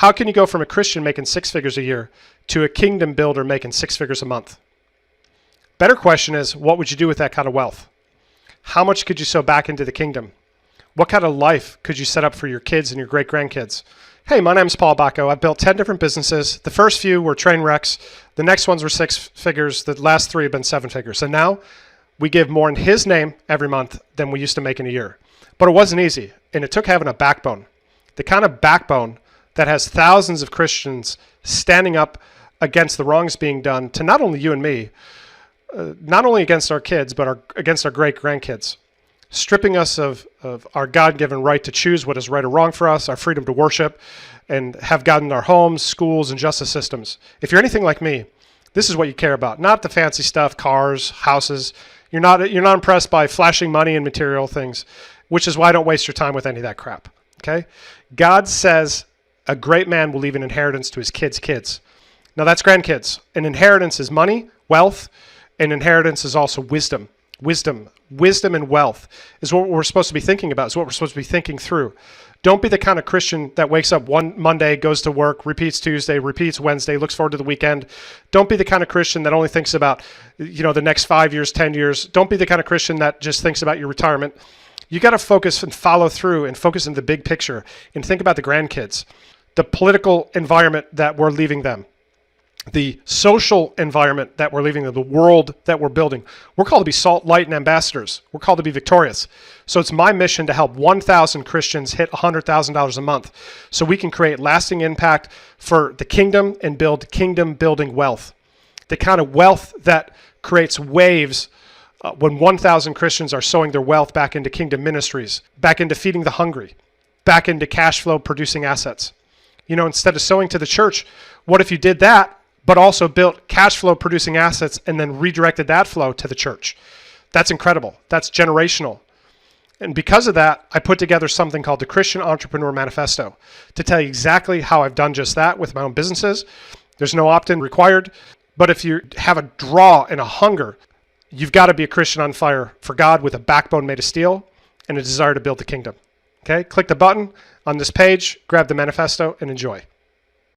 How can you go from a Christian making 6 figures a year to a kingdom builder making 6 figures a month? Better question is, what would you do with that kind of wealth? How much could you sow back into the kingdom? What kind of life could you set up for your kids and your great-grandkids? Hey, my name's Paul Bacco. I've built 10 different businesses. The first few were train wrecks. The next ones were 6 figures. The last 3 have been 7 figures. And now we give more in his name every month than we used to make in a year. But it wasn't easy, and it took having a backbone. The kind of backbone that has thousands of Christians standing up against the wrongs being done to not only you and me, not only against our kids, but against our great-grandkids, stripping us of our God-given right to choose what is right or wrong for us, our freedom to worship, and have God in our homes, schools, and justice systems. If you're anything like me, this is what you care about, not the fancy stuff, cars, houses. You're not impressed by flashing money and material things, which is why I don't waste your time with any of that crap, okay? God says a great man will leave an inheritance to his kids' kids. Now that's grandkids. An inheritance is money, wealth. An inheritance is also wisdom. Wisdom and wealth is what we're supposed to be thinking about, is what we're supposed to be thinking through. Don't be the kind of Christian that wakes up one Monday, goes to work, repeats Tuesday, repeats Wednesday, looks forward to the weekend. Don't be the kind of Christian that only thinks about, the next 5 years, 10 years. Don't be the kind of Christian that just thinks about your retirement. You got to focus and follow through and focus in the big picture and think about the grandkids, the political environment that we're leaving them, the social environment that we're leaving them, the world that we're building. We're called to be salt, light, and ambassadors. We're called to be victorious. So it's my mission to help 1,000 Christians hit $100,000 a month so we can create lasting impact for the kingdom and build kingdom-building wealth. The kind of wealth that creates waves when 1,000 Christians are sowing their wealth back into kingdom ministries, back into feeding the hungry, back into cash flow producing assets. Instead of sowing to the church, what if you did that, but also built cash flow producing assets and then redirected that flow to the church? That's incredible. That's generational. And because of that, I put together something called the Christian Entrepreneur Manifesto to tell you exactly how I've done just that with my own businesses. There's no opt-in required, but if you have a draw and a hunger, you've got to be a Christian on fire for God with a backbone made of steel and a desire to build the kingdom. Okay? Click the button on this page, grab the manifesto, and enjoy.